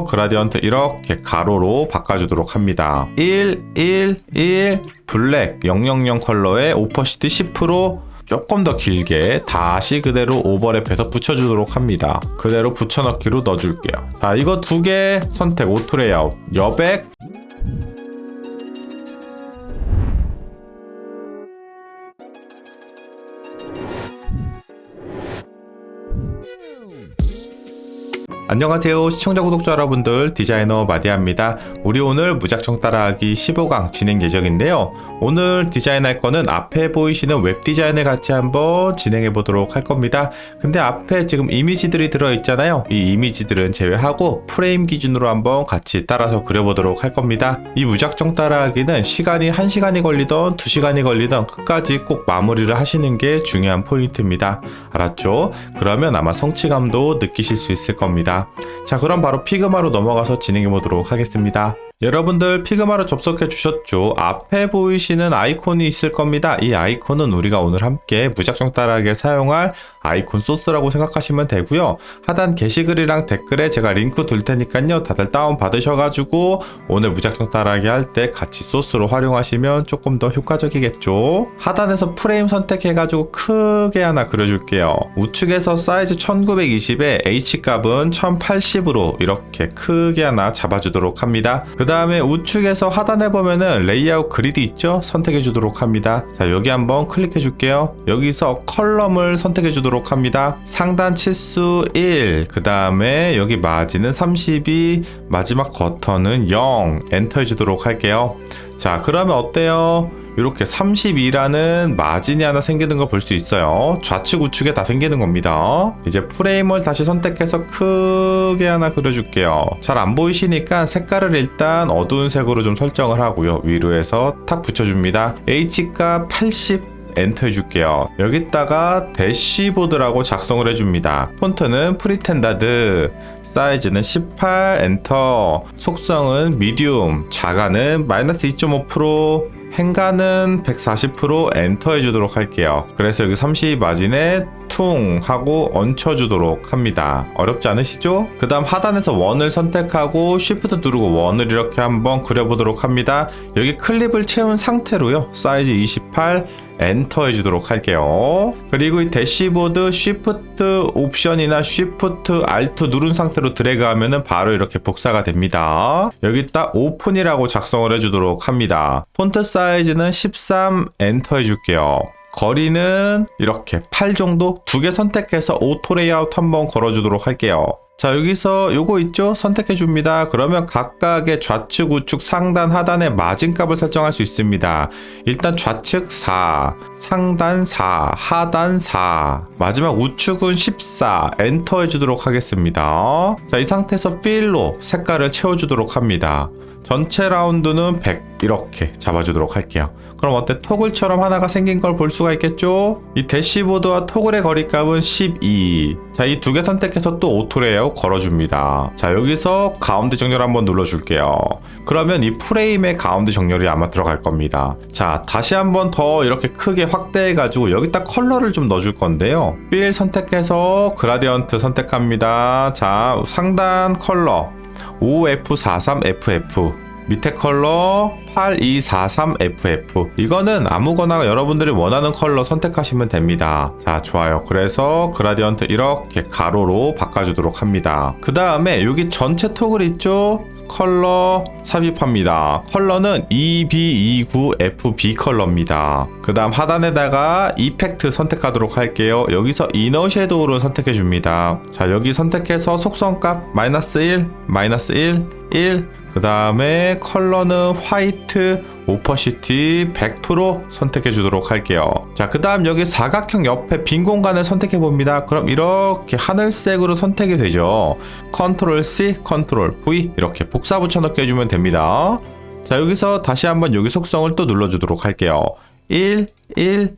그라디언트 이렇게 가로로 바꿔주도록 합니다. 1, 1, 1 블랙 000 컬러에 오퍼시티 10% 조금 더 길게 다시 그대로 오버랩해서 붙여주도록 합니다. 그대로 붙여넣기로 넣어줄게요. 자, 이거 두 개 선택 오토 레이아웃 여백 안녕하세요 시청자 구독자 여러분들, 디자이너 마디아입니다. 우리 오늘 무작정 따라하기 15강 진행 예정인데요. 오늘 디자인할 거는 앞에 보이시는 웹 디자인을 같이 한번 진행해 보도록 할 겁니다. 근데 앞에 지금 이미지들이 들어있잖아요. 이 이미지들은 제외하고 프레임 기준으로 한번 같이 따라서 그려보도록 할 겁니다. 이 무작정 따라하기는 시간이 1시간이 걸리던 2시간이 걸리던 끝까지 꼭 마무리를 하시는 게 중요한 포인트입니다. 알았죠? 그러면 아마 성취감도 느끼실 수 있을 겁니다. 자, 그럼 바로 피그마로 넘어가서 진행해 보도록 하겠습니다. 여러분들 피그마로 접속해 주셨죠? 앞에 보이시는 아이콘이 있을 겁니다. 이 아이콘은 우리가 오늘 함께 무작정 따라하기에 사용할 아이콘 소스라고 생각하시면 되고요. 하단 게시글이랑 댓글에 제가 링크 둘 테니까요. 다들 다운 받으셔가지고 오늘 무작정 따라하기 할 때 같이 소스로 활용하시면 조금 더 효과적이겠죠. 하단에서 프레임 선택해가지고 크게 하나 그려줄게요. 우측에서 사이즈 1920에 H값은 1080으로 이렇게 크게 하나 잡아주도록 합니다. 그 다음에 우측에서 하단에 보면은 레이아웃 그리드 있죠? 선택해 주도록 합니다. 자, 여기 한번 클릭해 줄게요. 여기서 컬럼을 선택해 주도록 합니다. 상단 치수 1, 그 다음에 여기 마진은 32, 마지막 커터는 0 엔터 해 주도록 할게요. 자, 그러면 어때요? 이렇게 32라는 마진이 하나 생기는 걸 볼 수 있어요. 좌측 우측에 다 생기는 겁니다. 이제 프레임을 다시 선택해서 크게 하나 그려줄게요. 잘 안 보이시니까 색깔을 일단 어두운 색으로 좀 설정을 하고요. 위로 해서 탁 붙여줍니다. H값 80 엔터 해줄게요. 여기다가 대시보드라고 작성을 해줍니다. 폰트는 프리텐다드, 사이즈는 18 엔터, 속성은 미디움, 자가는 마이너스 2.5%, 행가는 140% 엔터 해주도록 할게요. 그래서 여기 30 마진에 퉁 하고 얹혀주도록 합니다. 어렵지 않으시죠? 그 다음 하단에서 원을 선택하고 쉬프트 누르고 원을 이렇게 한번 그려보도록 합니다. 여기 클립을 채운 상태로요. 사이즈 28 엔터 해주도록 할게요. 그리고 이 대시보드 쉬프트 옵션이나 쉬프트 알트 누른 상태로 드래그 하면은 바로 이렇게 복사가 됩니다. 여기다 오픈이라고 작성을 해주도록 합니다. 폰트 사이즈는 13 엔터 해줄게요. 거리는 이렇게 8 정도 두 개 선택해서 오토 레이아웃 한번 걸어주도록 할게요. 자, 여기서 요거 있죠? 선택해 줍니다. 그러면 각각의 좌측, 우측, 상단, 하단의 마진값을 설정할 수 있습니다. 일단 좌측 4, 상단 4, 하단 4, 마지막 우측은 14 엔터 해주도록 하겠습니다. 자, 이 상태에서 필로 색깔을 채워주도록 합니다. 전체 라운드는 100 이렇게 잡아주도록 할게요. 그럼 어때? 토글처럼 하나가 생긴 걸 볼 수가 있겠죠? 이 대시보드와 토글의 거리값은 12. 자, 이 두 개 선택해서 또 오토 레이아웃 걸어줍니다. 자, 여기서 가운데 정렬 한번 눌러줄게요. 그러면 이 프레임의 가운데 정렬이 아마 들어갈 겁니다. 자, 다시 한번 더 이렇게 크게 확대해가지고 여기다 컬러를 좀 넣어줄 건데요. 필 선택해서 그라디언트 선택합니다. 자, 상단 컬러 OF43FF, 밑에 컬러 8243FF. 이거는 아무거나 여러분들이 원하는 컬러 선택하시면 됩니다. 자, 좋아요. 그래서 그라디언트 이렇게 가로로 바꿔주도록 합니다. 그 다음에 여기 전체 토글 있죠? 컬러 삽입합니다. 컬러는 EB29FB 컬러입니다. 그 다음 하단에다가 이펙트 선택하도록 할게요. 여기서 이너 섀도우를 선택해 줍니다. 자, 여기 선택해서 속성값 마이너스 1, 마이너스 1, 1. 그 다음에 컬러는 화이트, 오퍼시티 100% 선택해 주도록 할게요. 자, 그 다음 여기 사각형 옆에 빈 공간을 선택해 봅니다. 그럼 이렇게 하늘색으로 선택이 되죠. 컨트롤 C, 컨트롤 V 이렇게 복사 붙여넣기 해주면 됩니다. 자, 여기서 다시 한번 여기 속성을 또 눌러주도록 할게요. 1, 1,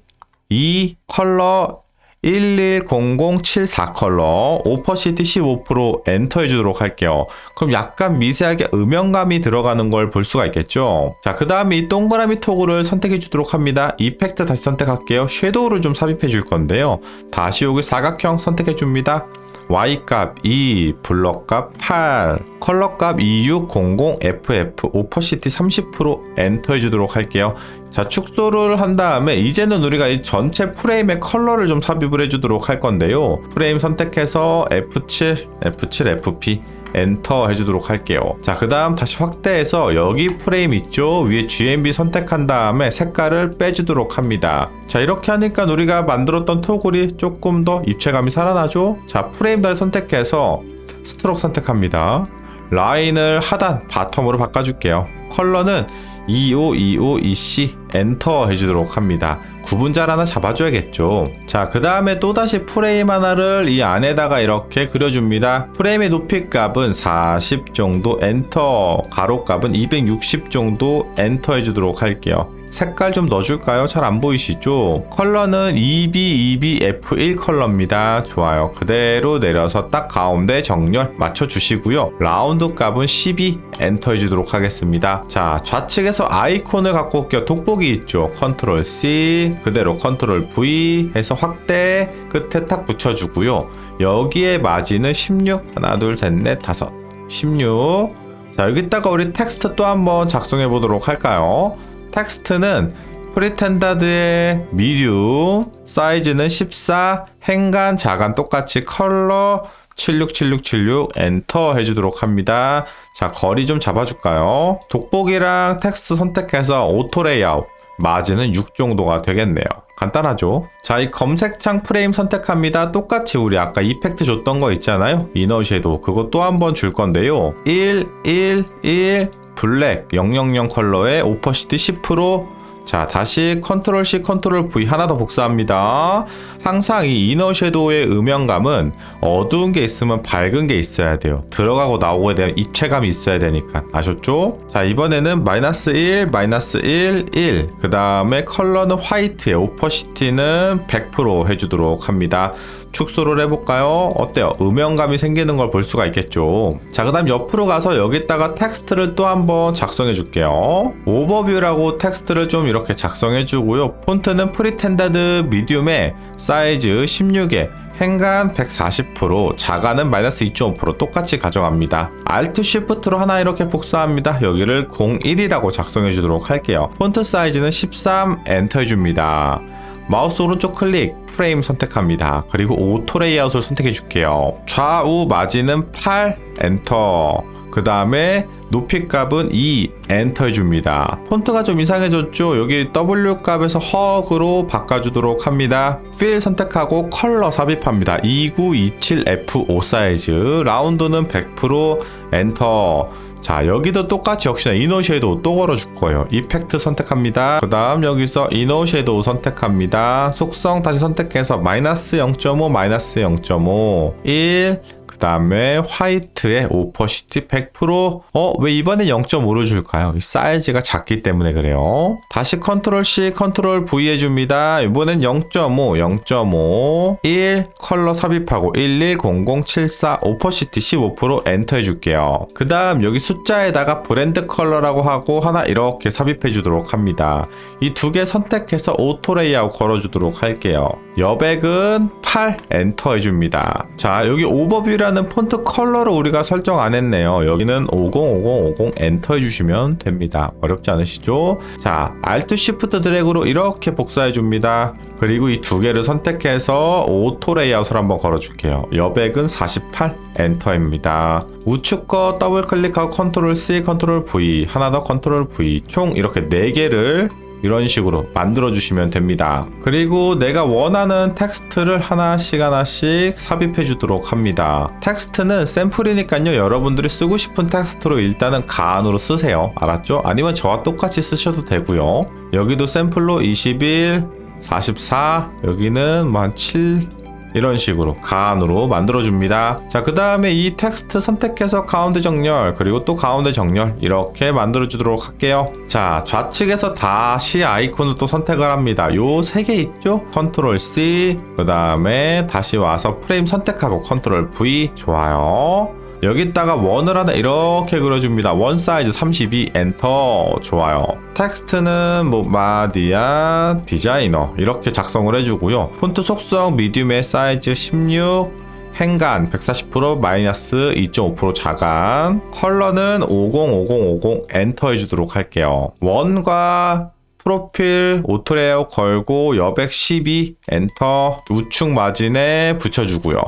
2 컬러 110074 컬러 오퍼시티 15% 엔터 해주도록 할게요. 그럼 약간 미세하게 음영감이 들어가는 걸 볼 수가 있겠죠. 자, 그 다음에 이 동그라미 토글을 선택해 주도록 합니다. 이펙트 다시 선택할게요. 섀도우를 좀 삽입해 줄 건데요. 다시 여기 사각형 선택해 줍니다. Y값 2, 블럭값 8, 컬러값 2600FF, 오퍼시티 30% 엔터 해주도록 할게요. 자, 축소를 한 다음에 이제는 우리가 이 전체 프레임의 컬러를 좀 삽입을 해주도록 할 건데요. 프레임 선택해서 F7, FP 엔터 해주도록 할게요. 자, 그 다음 다시 확대해서 여기 프레임 있죠? 위에 GMB 선택한 다음에 색깔을 빼주도록 합니다. 자, 이렇게 하니까 우리가 만들었던 토글이 조금 더 입체감이 살아나죠? 자, 프레임 다시 선택해서 스트로크 선택합니다. 라인을 하단, 바텀으로 바꿔줄게요. 컬러는 2525EC 엔터 해주도록 합니다. 구분자를 하나 잡아줘야겠죠. 자, 그 다음에 또다시 프레임 하나를 이 안에다가 이렇게 그려줍니다. 프레임의 높이 값은 40 정도 엔터, 가로 값은 260 정도 엔터 해주도록 할게요. 색깔 좀 넣어줄까요? 잘 안 보이시죠? 컬러는 EBF1 컬러입니다. 좋아요. 그대로 내려서 딱 가운데 정렬 맞춰주시고요. 라운드 값은 12 엔터 해주도록 하겠습니다. 자, 좌측에서 아이콘을 갖고 올게요. 돋보기 있죠? 컨트롤 C, 그대로 컨트롤 V 해서 확대 끝에 딱 붙여주고요. 여기에 마진은 16, 하나, 둘, 셋, 넷, 다섯, 16. 자, 여기다가 우리 텍스트 또 한번 작성해 보도록 할까요? 텍스트는 프리텐다드의 미디움, 사이즈는 14, 행간, 자간 똑같이 컬러 767676 엔터 해주도록 합니다. 자, 거리 좀 잡아줄까요? 돋보기랑 텍스트 선택해서 오토 레이아웃, 마진은 6 정도가 되겠네요. 간단하죠? 자, 이 검색창 프레임 선택합니다. 똑같이 우리 아까 이펙트 줬던 거 있잖아요. 이너 섀도우 그거 또 한번 줄 건데요. 1, 1, 1 블랙 000 컬러에 오퍼시티 10%. 자, 다시 컨트롤 C, 컨트롤 V 하나 더 복사합니다. 항상 이 이너 섀도우의 음영감은 어두운 게 있으면 밝은 게 있어야 돼요. 들어가고 나오고에 대한 입체감이 있어야 되니까. 아셨죠? 자, 이번에는 -1, -1, 1. 그 다음에 컬러는 화이트에 오퍼시티는 100% 해주도록 합니다. 축소를 해볼까요? 어때요? 음영감이 생기는 걸 볼 수가 있겠죠. 자, 그 다음 옆으로 가서 여기다가 텍스트를 또 한번 작성해 줄게요. 오버뷰라고 텍스트를 좀 이렇게 작성해 주고요. 폰트는 프리텐다드 미디움에 사이즈 16에 행간 140%, 자간은 -2.5% 똑같이 가져갑니다. Alt Shift로 하나 이렇게 복사합니다. 여기를 01이라고 작성해 주도록 할게요. 폰트 사이즈는 13 엔터 해줍니다. 마우스 오른쪽 클릭, 프레임 선택합니다. 그리고 오토 레이아웃을 선택해 줄게요. 좌우 마진은 8 엔터. 그 다음에 높이 값은 2 엔터 해줍니다. 폰트가 좀 이상해졌죠? 여기 W 값에서 허그로 바꿔주도록 합니다. 필 선택하고 컬러 삽입합니다. 2927F5 사이즈, 라운드는 100% 엔터. 자, 여기도 똑같이 역시나 이너 섀도우 또 걸어줄 거예요. 이펙트 선택합니다. 그 다음 여기서 이너 섀도우 선택합니다. 속성 다시 선택해서 -0.5, -0.5, 1. 그 다음에 화이트에 오퍼시티 100%. 왜 이번엔 0.5를 줄까요? 이 사이즈가 작기 때문에 그래요. 다시 컨트롤 C, 컨트롤 V 해줍니다. 이번엔 0.5, 0.5, 1 컬러 삽입하고 110074 오퍼시티 15% 엔터 해줄게요. 그 다음 여기 숫자에다가 브랜드 컬러라고 하고 하나 이렇게 삽입해 주도록 합니다. 이 두 개 선택해서 오토 레이아웃 걸어주도록 할게요. 여백은 8 엔터 해줍니다. 자, 여기 오버뷰라는 폰트 컬러를 우리가 설정 안 했네요. 여기는 505050 엔터 해주시면 됩니다. 어렵지 않으시죠? 자, Alt Shift 드래그로 이렇게 복사해 줍니다. 그리고 이 두 개를 선택해서 오토 레이아웃을 한번 걸어줄게요. 여백은 48 엔터입니다. 우측 거 더블 클릭하고 컨트롤 C, 컨트롤 V, 하나 더 컨트롤 V, 총 이렇게 4개를 이런 식으로 만들어 주시면 됩니다. 그리고 내가 원하는 텍스트를 하나씩 삽입해 주도록 합니다. 텍스트는 샘플이니까요, 여러분들이 쓰고 싶은 텍스트로 일단은 가안으로 쓰세요. 알았죠? 아니면 저와 똑같이 쓰셔도 되고요. 여기도 샘플로 21, 44, 여기는 뭐 한 7, 이런 식으로 가안으로 만들어줍니다. 자, 그 다음에 이 텍스트 선택해서 가운데 정렬, 그리고 또 가운데 정렬 이렇게 만들어주도록 할게요. 자, 좌측에서 다시 아이콘을 또 선택을 합니다. 요 3개 있죠? 컨트롤 C, 그 다음에 다시 와서 프레임 선택하고 컨트롤 V. 좋아요. 여기다가 원을 하나 이렇게 그려줍니다. 원 사이즈 32 엔터. 좋아요. 텍스트는 뭐 마디아 디자이너 이렇게 작성을 해주고요. 폰트 속성 미디움의 사이즈 16, 행간 140% 마이너스 2.5% 자간. 컬러는 505050 엔터 해주도록 할게요. 원과 프로필 오토레이아웃 걸고 여백 12 엔터. 우측 마진에 붙여주고요.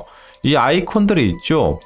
이 아이콘들이 있죠.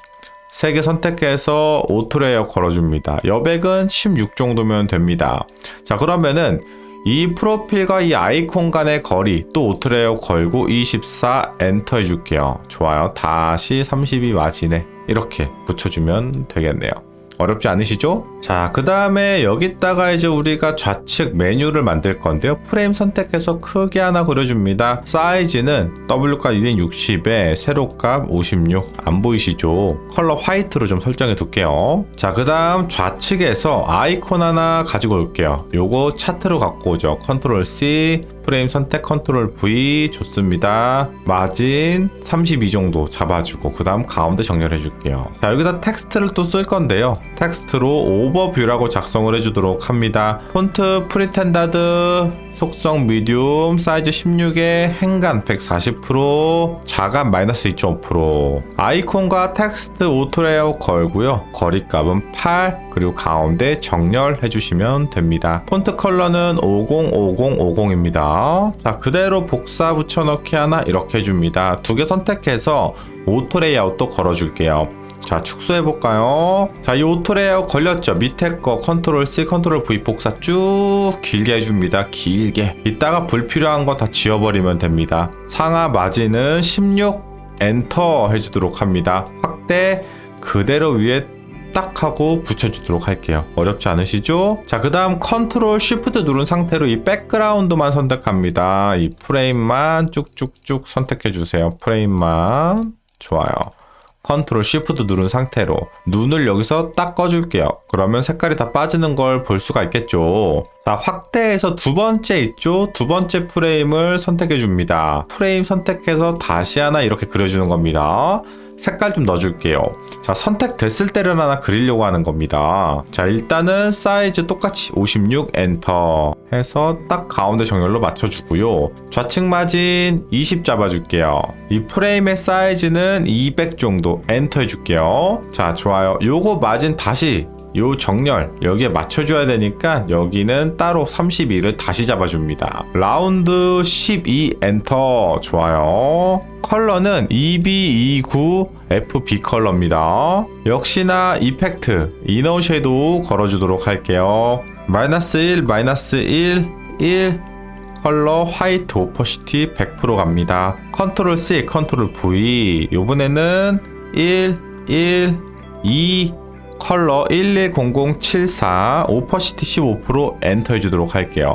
3개 선택해서 오토레이아웃 걸어줍니다. 여백은 16 정도면 됩니다. 자, 그러면은 이 프로필과 이 아이콘 간의 거리 또 오토레이아웃 걸고 24 엔터 해줄게요. 좋아요. 다시 32 마진에 이렇게 붙여주면 되겠네요. 어렵지 않으시죠? 자, 그 다음에 여기다가 이제 우리가 좌측 메뉴를 만들 건데요. 프레임 선택해서 크게 하나 그려줍니다. 사이즈는 W값 260에 세로값 56. 안 보이시죠? 컬러 화이트로 좀 설정해 둘게요. 자, 그 다음 좌측에서 아이콘 하나 가지고 올게요. 요거 차트로 갖고 오죠. 컨트롤 C, 프레임 선택 컨트롤 V. 좋습니다. 마진 32 정도 잡아주고 그 다음 가운데 정렬해 줄게요. 자, 여기다 텍스트를 또 쓸 건데요. 텍스트로 오버뷰라고 작성을 해주도록 합니다. 폰트 프리텐다드, 속성 미디움, 사이즈 16에 행간 140%, 자간 마이너스 2.5%. 아이콘과 텍스트 오토레이아웃 걸고요. 거리값은 8, 그리고 가운데 정렬해 주시면 됩니다. 폰트 컬러는 505050입니다. 자, 그대로 복사 붙여넣기 하나 이렇게 해줍니다. 2개 선택해서 오토레이아웃도 걸어줄게요. 자, 축소해볼까요? 자, 이 오토레이아웃 걸렸죠? 밑에 거 컨트롤 C, 컨트롤 V 복사 쭉 길게 해줍니다. 길게. 이따가 불필요한 거 다 지워버리면 됩니다. 상하 마진은 16 엔터 해주도록 합니다. 확대 그대로 위에 딱 하고 붙여주도록 할게요. 어렵지 않으시죠? 자, 그 다음 컨트롤 쉬프트 누른 상태로 이 백그라운드만 선택합니다. 이 프레임만 쭉쭉쭉 선택해주세요. 프레임만. 좋아요. 컨트롤 쉬프트 누른 상태로 눈을 여기서 딱 꺼줄게요. 그러면 색깔이 다 빠지는 걸 볼 수가 있겠죠. 자, 확대해서 두 번째 있죠? 두 번째 프레임을 선택해 줍니다. 프레임 선택해서 다시 하나 이렇게 그려주는 겁니다. 색깔 좀 넣어줄게요. 자, 선택됐을 때를 하나 그리려고 하는 겁니다. 자, 일단은 사이즈 똑같이 56 엔터 해서 딱 가운데 정렬로 맞춰주고요. 좌측 마진 20 잡아줄게요. 이 프레임의 사이즈는 200 정도 엔터 해줄게요. 자, 좋아요. 요거 마진 다시 요 정렬 여기에 맞춰줘야 되니까 여기는 따로 32를 다시 잡아줍니다. 라운드 12 엔터. 좋아요. 컬러는 EB29 FB 컬러입니다. 역시나 이펙트 이너 섀도우 걸어주도록 할게요. 마이너스 1 마이너스 1 1 컬러 화이트 오퍼시티 100% 갑니다. 컨트롤 C 컨트롤 V. 요번에는 1 1 2 컬러 110074 오퍼시티 15% 엔터 해주도록 할게요.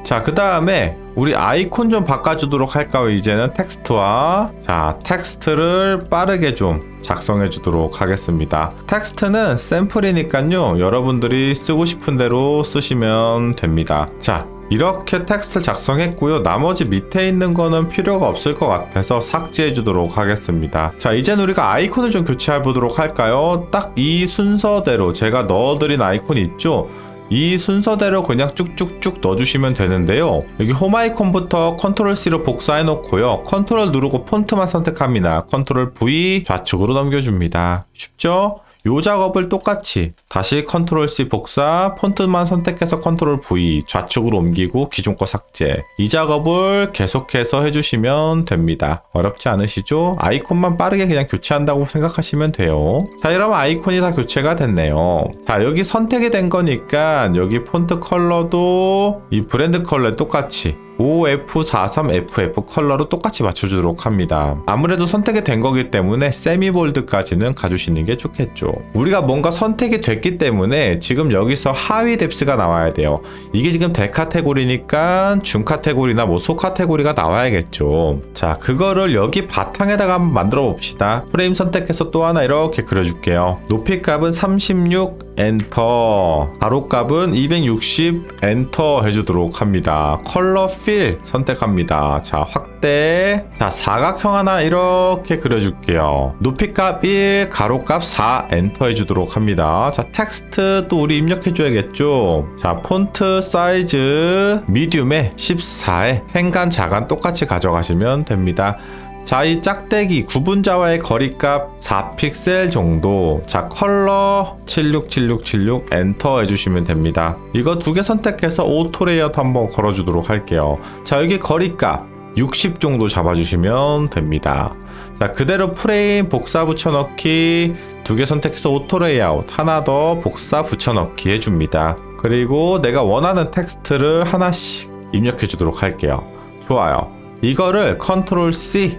자, 그 다음에 우리 아이콘 좀 바꿔주도록 할까요? 이제는 텍스트와 자, 텍스트를 빠르게 좀 작성해 주도록 하겠습니다. 텍스트는 샘플이니까요, 여러분들이 쓰고 싶은 대로 쓰시면 됩니다. 자, 이렇게 텍스트를 작성했고요. 나머지 밑에 있는 거는 필요가 없을 것 같아서 삭제해 주도록 하겠습니다. 자, 이젠 우리가 아이콘을 좀 교체해 보도록 할까요? 딱 이 순서대로 제가 넣어드린 아이콘이 있죠? 이 순서대로 그냥 쭉쭉쭉 넣어주시면 되는데요. 여기 홈 아이콘부터 컨트롤 C로 복사해 놓고요. 컨트롤 누르고 폰트만 선택합니다. 컨트롤 V 좌측으로 넘겨줍니다. 쉽죠? 요 작업을 똑같이 다시 컨트롤 C 복사, 폰트만 선택해서 컨트롤 V 좌측으로 옮기고 기존 거 삭제. 이 작업을 계속해서 해주시면 됩니다. 어렵지 않으시죠? 아이콘만 빠르게 그냥 교체한다고 생각하시면 돼요. 자, 이러면 아이콘이 다 교체가 됐네요. 자, 여기 선택이 된 거니까 여기 폰트 컬러도 이 브랜드 컬러에 똑같이 OF43FF 컬러로 똑같이 맞춰주도록 합니다. 아무래도 선택이 된 거기 때문에 세미볼드까지는 가주시는 게 좋겠죠. 우리가 뭔가 선택이 됐기 때문에 지금 여기서 하위 뎁스가 나와야 돼요. 이게 지금 대 카테고리니까 중 카테고리나 뭐 소 카테고리가 나와야겠죠. 자, 그거를 여기 바탕에다가 한번 만들어 봅시다. 프레임 선택해서 또 하나 이렇게 그려줄게요. 높이 값은 36 엔터, 가로 값은 260 엔터 해주도록 합니다. 컬러 필 선택합니다. 자, 확대. 자, 사각형 하나 이렇게 그려줄게요. 높이 값 1, 가로 값 4 엔터 해주도록 합니다. 자, 텍스트 또 우리 입력해줘야겠죠. 자, 폰트 사이즈 미디움에 14에 행간 자간 똑같이 가져가시면 됩니다. 자, 이 짝대기 구분자와의 거리값 4픽셀 정도. 자, 컬러 767676 엔터 해주시면 됩니다. 이거 두 개 선택해서 오토 레이아웃 한번 걸어주도록 할게요. 자, 여기 거리값 60 정도 잡아주시면 됩니다. 자, 그대로 프레임 복사 붙여넣기 두 개 선택해서 오토 레이아웃 하나 더 복사 붙여넣기 해줍니다. 그리고 내가 원하는 텍스트를 하나씩 입력해 주도록 할게요. 좋아요. 이거를 컨트롤 C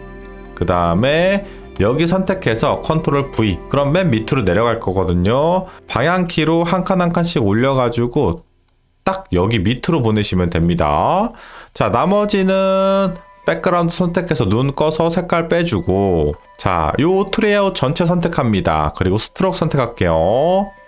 그 다음에 여기 선택해서 컨트롤 V 그럼 맨 밑으로 내려갈 거거든요. 방향키로 한 칸 한 칸씩 올려가지고 딱 여기 밑으로 보내시면 됩니다. 자, 나머지는 백그라운드 선택해서 눈 꺼서 색깔 빼주고, 자, 요 트레이아웃 전체 선택합니다. 그리고 스트로크 선택할게요.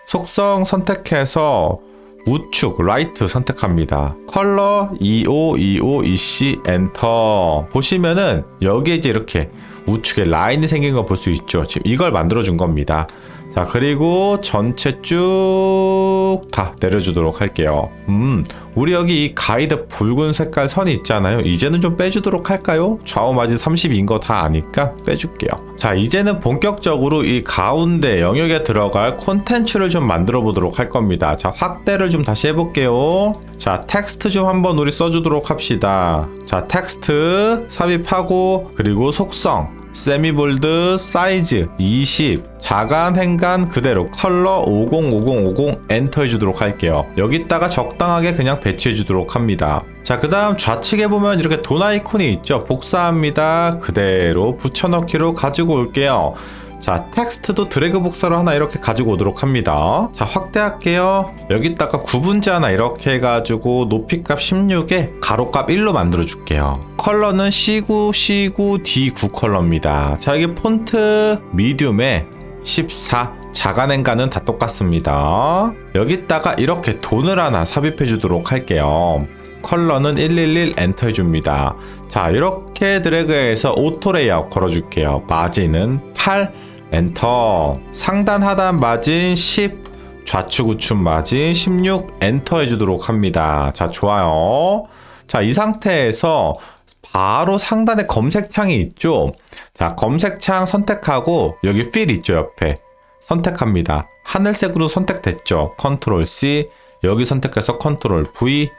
속성 선택해서 우측 라이트 선택합니다. 컬러 2525EC 엔터. 보시면은 여기에 이제 이렇게 우측에 라인이 생긴 거 볼 수 있죠. 지금 이걸 만들어 준 겁니다. 자, 그리고 전체 쭉 다 내려주도록 할게요. 우리 여기 이 가이드 붉은 색깔 선이 있잖아요. 이제는 좀 빼주도록 할까요? 좌우 마진 30인 거 다 아니까 빼줄게요. 자, 이제는 본격적으로 이 가운데 영역에 들어갈 콘텐츠를 좀 만들어 보도록 할 겁니다. 자, 확대를 좀 다시 해볼게요. 자, 텍스트 좀 한번 우리 써주도록 합시다. 자, 텍스트 삽입하고, 그리고 속성 세미볼드 사이즈 20 자간 행간 그대로 컬러 505050 엔터 해주도록 할게요. 여기다가 적당하게 그냥 배치해 주도록 합니다. 자, 그 다음 좌측에 보면 이렇게 돈 아이콘이 있죠. 복사합니다. 그대로 붙여넣기로 가지고 올게요. 자, 텍스트도 드래그 복사로 하나 이렇게 가지고 오도록 합니다. 자, 확대할게요. 여기다가 구분제 하나 이렇게 해가지고 높이값 16에 가로값 1로 만들어 줄게요. 컬러는 C9 D9 컬러입니다. 자, 여기 폰트 미디움에 14 자간행간은 다 똑같습니다. 여기다가 이렇게 돈을 하나 삽입해 주도록 할게요. 컬러는 111 엔터 해줍니다. 자, 이렇게 드래그해서 오토 레이아웃 걸어줄게요. 마진은 8 엔터. 상단 하단 마진 10 좌측 우측 마진 16 엔터 해주도록 합니다. 자, 좋아요. 자, 이 상태에서 바로 상단에 검색창이 있죠. 자, 검색창 선택하고 여기 fill 있죠. 옆에 선택합니다. 하늘색으로 선택됐죠. 컨트롤 C 여기 선택해서 컨트롤 V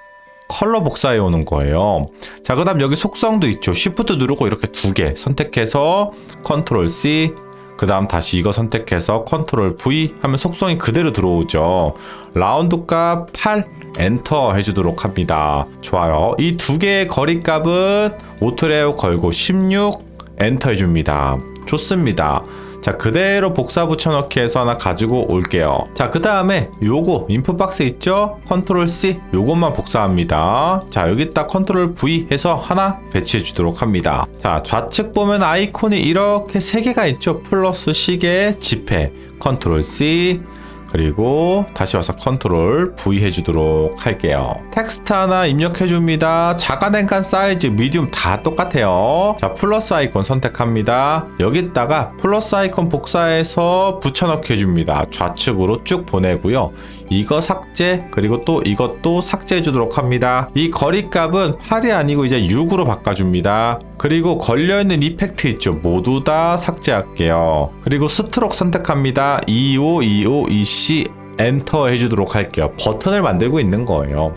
컬러 복사해 오는 거예요. 자, 그 다음 여기 속성도 있죠. Shift 누르고 이렇게 두 개 선택해서 컨트롤 C 그 다음 다시 이거 선택해서 컨트롤 V 하면 속성이 그대로 들어오죠. 라운드 값 8 엔터 해주도록 합니다. 좋아요. 이 두 개의 거리값은 오토레이아웃 걸고 16 엔터 해줍니다. 좋습니다. 자, 그대로 복사 붙여넣기 해서 하나 가지고 올게요. 자, 그 다음에 요거 인풋 박스 있죠? 컨트롤 C 요것만 복사합니다. 자, 여기다 컨트롤 V 해서 하나 배치해 주도록 합니다. 자, 좌측 보면 아이콘이 이렇게 세 개가 있죠? 플러스 시계 지폐 컨트롤 C 그리고 다시 와서 컨트롤 V 해주도록 할게요. 텍스트 하나 입력해줍니다. 자간행간 사이즈 미디움 다 똑같아요. 자, 플러스 아이콘 선택합니다. 여기다가 플러스 아이콘 복사해서 붙여넣기 해줍니다. 좌측으로 쭉 보내고요. 이거 삭제 그리고 또 이것도 삭제해주도록 합니다. 이 거리값은 8이 아니고 이제 6으로 바꿔줍니다. 그리고 걸려있는 이펙트 있죠. 모두 다 삭제할게요. 그리고 스트로크 선택합니다. 2525EC 엔터 해주도록 할게요. 버튼을 만들고 있는 거예요.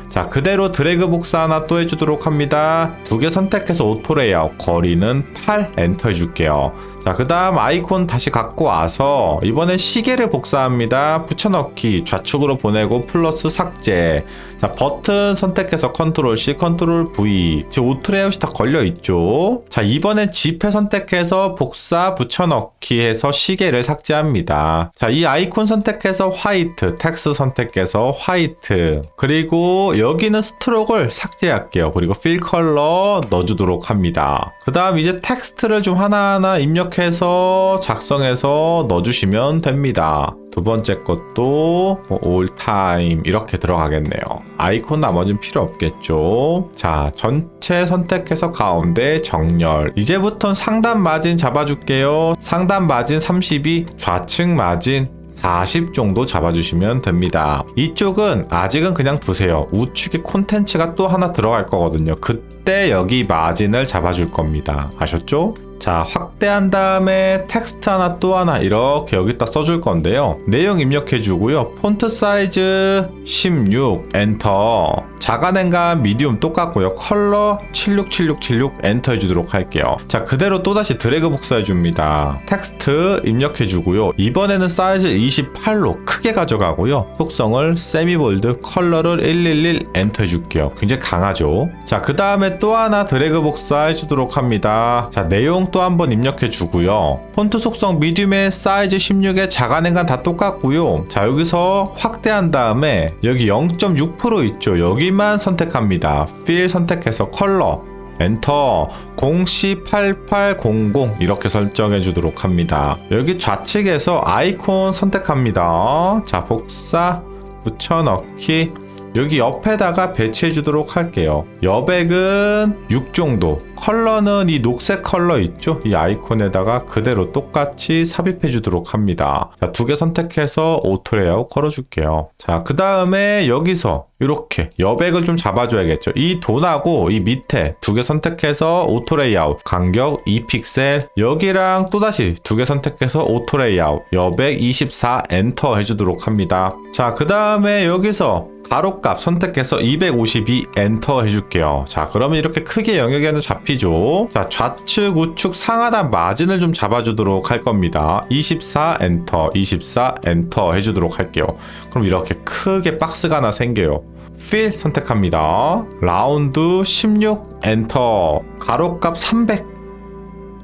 자, 그대로 드래그 복사 하나 또 해주도록 합니다. 두 개 선택해서 오토 레이아웃 거리는 8 엔터 해줄게요. 자, 그 다음 아이콘 다시 갖고 와서 이번엔 시계를 복사합니다. 붙여넣기 좌측으로 보내고 플러스 삭제. 자, 버튼 선택해서 컨트롤 C 컨트롤 V 지금 오토 레이아웃이 다 걸려있죠. 자, 이번엔 지폐 선택해서 복사 붙여넣기 해서 시계를 삭제합니다. 자, 이 아이콘 선택해서 화이트 텍스트 선택해서 화이트 그리고 여기는 스트로크를 삭제할게요. 그리고 필 컬러 넣어주도록 합니다. 그 다음 이제 텍스트를 좀 하나하나 입력해서 작성해서 넣어주시면 됩니다. 두 번째 것도 all time 이렇게 들어가겠네요. 아이콘 나머지는 필요 없겠죠. 자, 전체 선택해서 가운데 정렬. 이제부터는 상단 마진 잡아줄게요. 상단 마진 32, 좌측 마진 40 정도 잡아주시면 됩니다. 이쪽은 아직은 그냥 두세요. 우측에 콘텐츠가 또 하나 들어갈 거거든요. 그때 여기 마진을 잡아줄 겁니다. 아셨죠? 자, 확대한 다음에 텍스트 하나 또 하나 이렇게 여기다 써줄 건데요. 내용 입력해 주고요. 폰트 사이즈 16 엔터. 자가낸감 미디움 똑같고요. 컬러 767676 엔터 해주도록 할게요. 자, 그대로 또다시 드래그 복사해 줍니다. 텍스트 입력해 주고요. 이번에는 사이즈 28로 크게 가져가고요. 속성을 세미볼드, 컬러를 111 엔터 해줄게요. 굉장히 강하죠. 자, 그 다음에 또 하나 드래그 복사해 주도록 합니다. 자, 내용 또 한번 입력해 주고요. 폰트 속성 미디움에 사이즈 16에 자가낸감 다 똑같고요. 자, 여기서 확대한 다음에 여기 0.6% 있죠. 여기만 선택합니다. 필 선택해서 컬러 엔터 0C8800 이렇게 설정해 주도록 합니다. 여기 좌측에서 아이콘 선택합니다. 자, 복사 붙여넣기 여기 옆에다가 배치해 주도록 할게요. 여백은 6 정도, 컬러는 이 녹색 컬러 있죠? 이 아이콘에다가 그대로 똑같이 삽입해 주도록 합니다. 자, 두 개 선택해서 오토 레이아웃 걸어줄게요. 자, 그 다음에 여기서 이렇게 여백을 좀 잡아줘야겠죠. 이 돈하고 이 밑에 두 개 선택해서 오토 레이아웃 간격 2픽셀 여기랑 또다시 두 개 선택해서 오토 레이아웃 여백 24 엔터 해주도록 합니다. 자, 그 다음에 여기서 가로값 선택해서 252 엔터 해줄게요. 자, 그러면 이렇게 크게 영역이 하나 잡히죠. 자, 좌측 우측 상하단 마진을 좀 잡아주도록 할 겁니다. 24 엔터 24 엔터 해주도록 할게요. 그럼 이렇게 크게 박스가 하나 생겨요. 필 선택합니다. 라운드 16 엔터 가로값 300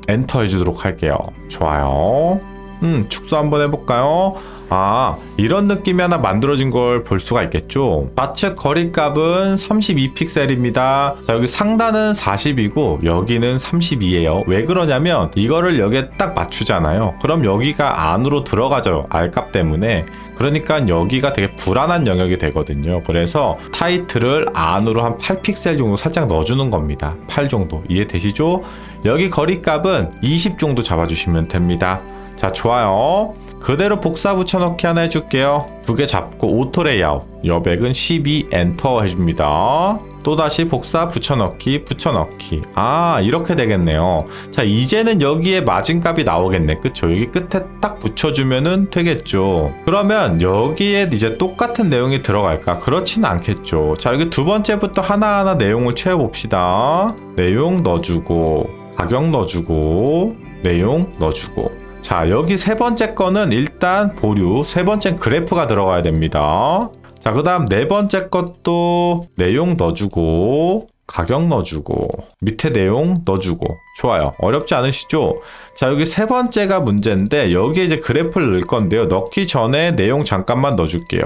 엔터 해주도록 할게요. 좋아요. 축소 한번 해볼까요? 아, 이런 느낌이 하나 만들어진 걸 볼 수가 있겠죠. 좌측 거리값은 32픽셀입니다. 자, 여기 상단은 40이고 여기는 32예요. 왜 그러냐면 이거를 여기에 딱 맞추잖아요. 그럼 여기가 안으로 들어가죠. R값 때문에. 그러니까 여기가 되게 불안한 영역이 되거든요. 그래서 타이틀을 안으로 한 8픽셀 정도 살짝 넣어주는 겁니다. 8 정도. 이해되시죠? 여기 거리값은 20 정도 잡아주시면 됩니다. 자, 좋아요. 그대로 복사 붙여넣기 하나 해줄게요. 두 개 잡고 오토 레이아웃 여백은 12 엔터 해줍니다. 또다시 복사 붙여넣기 붙여넣기. 아, 이렇게 되겠네요. 자, 이제는 여기에 마진값이 나오겠네. 그쵸? 여기 끝에 딱 붙여주면은 되겠죠. 그러면 여기에 이제 똑같은 내용이 들어갈까? 그렇진 않겠죠. 자, 여기 두 번째부터 하나하나 내용을 채워봅시다. 내용 넣어주고 가격 넣어주고 내용 넣어주고. 자, 여기 세 번째 거는 일단 보류, 세 번째는 그래프가 들어가야 됩니다. 자, 그 다음 네 번째 것도 내용 넣어주고 가격 넣어주고 밑에 내용 넣어주고. 좋아요. 어렵지 않으시죠? 자, 여기 세 번째가 문제인데 여기에 이제 그래프를 넣을 건데요. 넣기 전에 내용 잠깐만 넣어줄게요.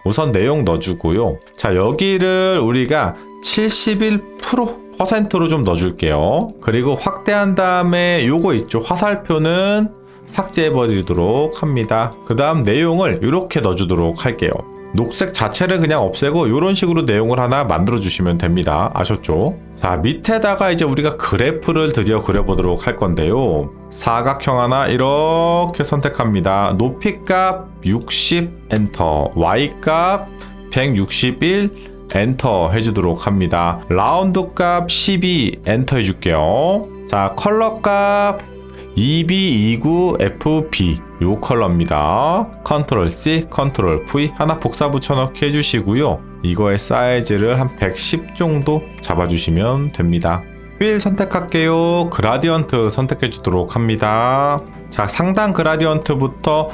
우선 내용 넣어주고요. 자, 여기를 우리가 71%로 좀 넣어줄게요. 그리고 확대한 다음에 요거 있죠. 화살표는 삭제해버리도록 합니다. 그 다음 내용을 이렇게 넣어주도록 할게요. 녹색 자체를 그냥 없애고 이런 식으로 내용을 하나 만들어 주시면 됩니다. 아셨죠? 자, 밑에다가 이제 우리가 그래프를 드디어 그려보도록 할 건데요. 사각형 하나 이렇게 선택합니다. 높이값 60 엔터, Y값 161 엔터 해주도록 합니다. 라운드 값 12 엔터 해줄게요. 자, 컬러 값 EB29FB 요 컬러입니다. 컨트롤 C, 컨트롤 V 하나 복사 붙여넣기 해주시고요. 이거의 사이즈를 한 110 정도 잡아주시면 됩니다. 필 선택할게요. 그라디언트 선택해 주도록 합니다. 자, 상단 그라디언트부터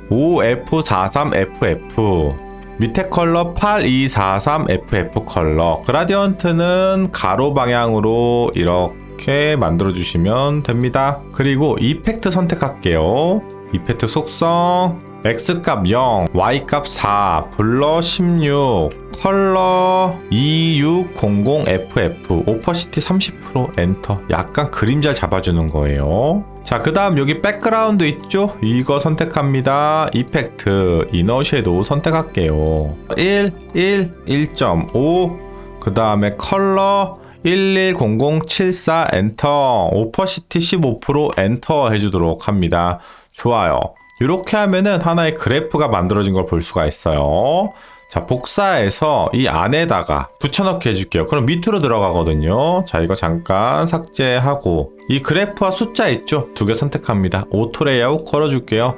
5F43FF 밑에 컬러 8243FF 컬러. 그라디언트는 가로 방향으로 이렇게 만들어 주시면 됩니다. 그리고 이펙트 선택할게요. 이펙트 속성 X값 0, Y값 4, 블러 16, 컬러 2600FF, 오퍼시티 30% 엔터. 약간 그림자 잡아주는 거예요. 자, 그 다음 여기 백그라운드 있죠? 이거 선택합니다. 이펙트, 이너 섀도우 선택할게요. 1, 1, 1.5, 그 다음에 컬러 110074 엔터, 오퍼시티 15% 엔터 해주도록 합니다. 좋아요. 이렇게 하면은 하나의 그래프가 만들어진 걸 볼 수가 있어요. 자, 복사해서 이 안에다가 붙여넣기 해줄게요. 그럼 밑으로 들어가거든요. 자, 이거 잠깐 삭제하고 이 그래프와 숫자 있죠? 두 개 선택합니다. 오토 레이아웃 걸어줄게요.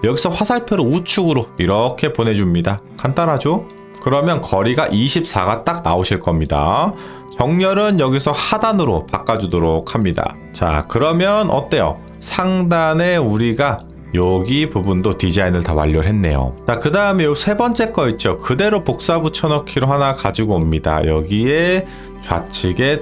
여기서 화살표로 우측으로 이렇게 보내줍니다. 간단하죠? 그러면 거리가 24가 딱 나오실 겁니다. 정렬은 여기서 하단으로 바꿔주도록 합니다. 자, 그러면 어때요? 상단에 우리가 여기 부분도 디자인을 다 완료를 했네요. 자, 그 다음에 요 세 번째 거 있죠? 그대로 복사 붙여넣기로 하나 가지고 옵니다. 여기에 좌측에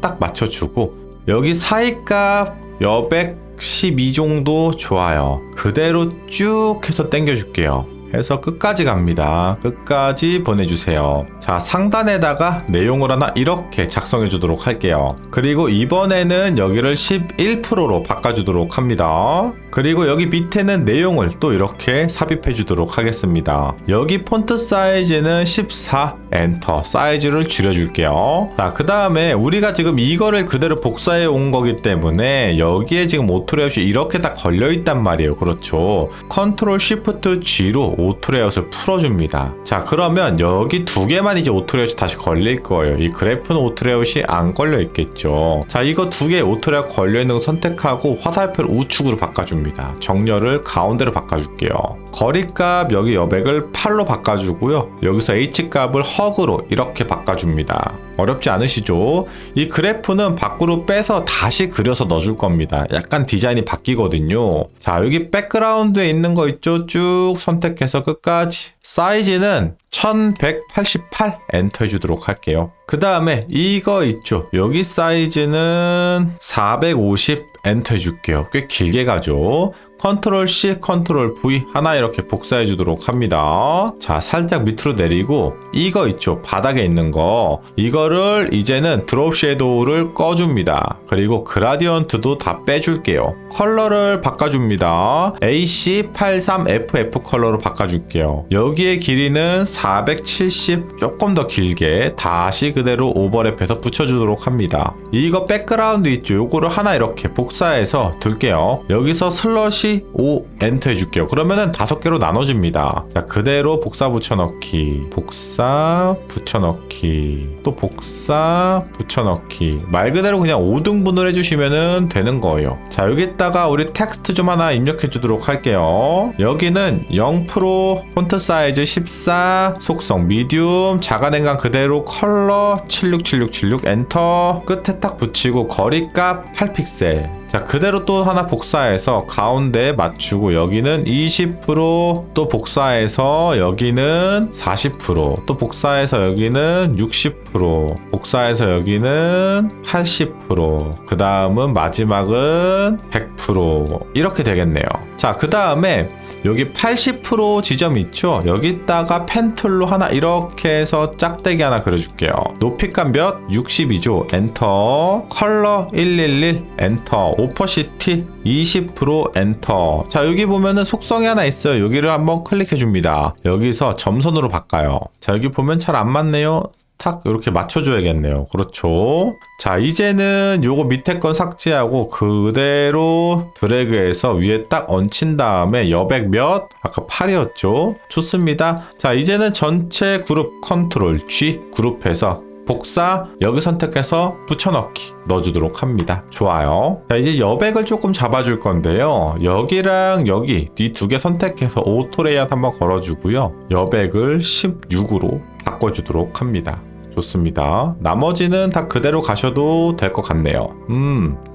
딱 맞춰주고 여기 사이값 여백 12 정도 좋아요. 그대로 쭉 해서 당겨줄게요. 해서 끝까지 갑니다. 끝까지 보내주세요. 자, 상단에다가 내용을 하나 이렇게 작성해 주도록 할게요. 그리고 이번에는 여기를 11%로 바꿔주도록 합니다. 그리고 여기 밑에는 내용을 또 이렇게 삽입해 주도록 하겠습니다. 여기 폰트 사이즈는 14 엔터 사이즈를 줄여줄게요. 자, 그 다음에 우리가 지금 이거를 그대로 복사해 온 거기 때문에 여기에 지금 오토레이아웃이 이렇게 딱 걸려 있단 말이에요. 그렇죠? 컨트롤 쉬프트 G로 오토레이아웃을 풀어줍니다. 자, 그러면 여기 두 개만 이제 오토레이아웃이 다시 걸릴 거예요. 이 그래프는 오토레이아웃이 안 걸려 있겠죠. 자, 이거 두 개 오토레이아웃 걸려 있는 거 선택하고 화살표를 우측으로 바꿔줍니다. 정렬을 가운데로 바꿔줄게요. 거리값 여기 여백을 8로 바꿔주고요. 여기서 H값을 허그로 이렇게 바꿔줍니다. 어렵지 않으시죠? 이 그래프는 밖으로 빼서 다시 그려서 넣어줄 겁니다. 약간 디자인이 바뀌거든요. 자, 여기 백그라운드에 있는 거 있죠? 쭉 선택해서 끝까지. 사이즈는 1188 엔터 해주도록 할게요. 그 다음에 이거 있죠? 여기 사이즈는 450 엔터 해줄게요. 꽤 길게 가죠? 컨트롤 C, 컨트롤 V 하나 이렇게 복사해 주도록 합니다. 자, 살짝 밑으로 내리고 이거 있죠? 바닥에 있는 거 이거를 이제는 드롭 섀도우를 꺼줍니다. 그리고 그라디언트도 다 빼줄게요. 컬러를 바꿔줍니다. AC83FF 컬러로 바꿔줄게요. 여기에 길이는 470 조금 더 길게 다시 그대로 오버랩해서 붙여주도록 합니다. 이거 백그라운드 있죠? 요거를 하나 이렇게 복사해서 둘게요. 여기서 슬러시 5 엔터 해줄게요. 그러면은 5개로 나눠집니다. 자, 그대로 복사 붙여넣기, 복사 붙여넣기, 또 복사 붙여넣기. 말 그대로 그냥 5등분을 해주시면은 되는 거예요. 자, 여기다가 우리 텍스트 좀 하나 입력해 주도록 할게요. 여기는 0% 폰트 사이즈 14 속성 미디움 자가냉각 그대로 컬러 767676 엔터 끝에 딱 붙이고 거리값 8픽셀. 자, 그대로 또 하나 복사해서 가운데 맞추고 여기는 20% 또 복사해서 여기는 40% 또 복사해서 여기는 60% 복사해서 여기는 80% 그 다음은 마지막은 100% 이렇게 되겠네요. 자, 그 다음에 여기 80% 지점 있죠? 여기다가 펜툴로 하나 이렇게 해서 짝대기 하나 그려줄게요. 높이값 몇? 62죠? 엔터. 컬러 111 엔터. 오퍼시티 20% 엔터. 자, 여기 보면은 속성이 하나 있어요. 여기를 한번 클릭해 줍니다. 여기서 점선으로 바꿔요. 자, 여기 보면 잘 안 맞네요. 탁 이렇게 맞춰줘야겠네요. 그렇죠. 자, 이제는 요거 밑에 건 삭제하고 그대로 드래그해서 위에 딱 얹힌 다음에 여백 몇? 아까 8이었죠. 좋습니다. 자, 이제는 전체 그룹 컨트롤 G 그룹해서 복사 여기 선택해서 붙여넣기 넣어주도록 합니다. 좋아요. 자, 이제 여백을 조금 잡아줄 건데요. 여기랑 여기 이 두 개 선택해서 오토 레이아웃 한번 걸어주고요. 여백을 16으로 바꿔주도록 합니다. 좋습니다. 나머지는 다 그대로 가셔도 될 것 같네요.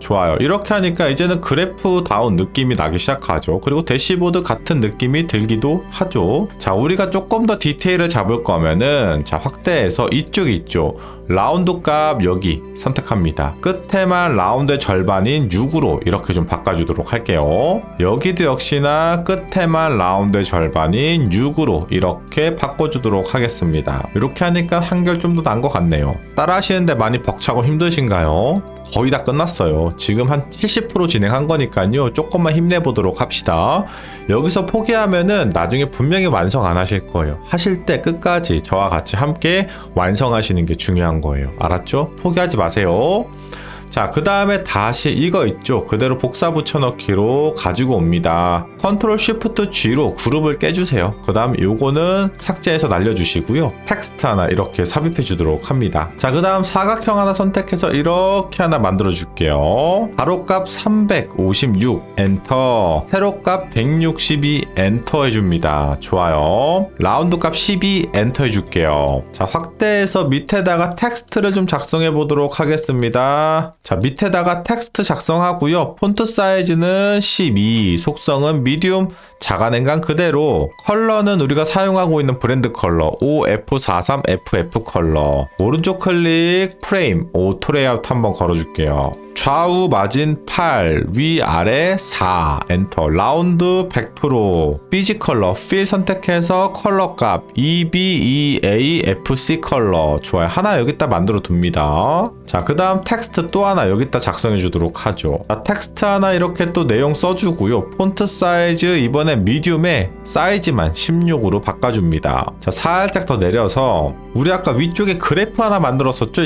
좋아요. 이렇게 하니까 이제는 그래프 다운 느낌이 나기 시작하죠. 그리고 대시보드 같은 느낌이 들기도 하죠. 자, 우리가 조금 더 디테일을 잡을 거면은 자, 확대해서 이쪽 있죠. 라운드 값 여기 선택합니다. 끝에만 라운드의 절반인 6으로 이렇게 좀 바꿔주도록 할게요. 여기도 역시나 끝에만 라운드의 절반인 6으로 이렇게 바꿔주도록 하겠습니다. 이렇게 하니까 한결 좀 더 난 것 같네요. 따라 하시는데 많이 벅차고 힘드신가요? 거의 다 끝났어요. 지금 한 70% 진행한 거니까요. 조금만 힘내보도록 합시다. 여기서 포기하면은 나중에 분명히 완성 안 하실 거예요. 하실 때 끝까지 저와 같이 함께 완성하시는 게 중요한 거예요. 알았죠? 포기하지 마세요. 자, 그 다음에 다시 이거 있죠? 그대로 복사 붙여넣기로 가지고 옵니다. 컨트롤 쉬프트 G로 그룹을 깨주세요. 그 다음 요거는 삭제해서 날려주시고요. 텍스트 하나 이렇게 삽입해 주도록 합니다. 자, 그 다음 사각형 하나 선택해서 이렇게 하나 만들어 줄게요. 가로값 356 엔터, 세로값 162 엔터 해줍니다. 좋아요. 라운드값 12 엔터 해줄게요. 자, 확대해서 밑에다가 텍스트를 좀 작성해 보도록 하겠습니다. 자, 밑에다가 텍스트 작성하고요. 폰트 사이즈는 12, 속성은 미디움, 자가냉각 그대로, 컬러는 우리가 사용하고 있는 브랜드 컬러 OF43FF 컬러, 오른쪽 클릭 프레임 오토 레이아웃 한번 걸어줄게요. 좌우 마진 8, 위아래 4 엔터, 라운드 100%, 비지 컬러 필 선택해서 컬러 값 EBEAFC 컬러. 좋아요. 하나 여기다 만들어 둡니다. 자, 그 다음 텍스트 또 하나 여기다 작성해 주도록 하죠. 자, 텍스트 하나 이렇게 또 내용 써주고요. 폰트 사이즈 이번엔 미디움에 사이즈만 16으로 바꿔줍니다. 자, 살짝 더 내려서 우리 아까 위쪽에 그래프 하나 만들었었죠.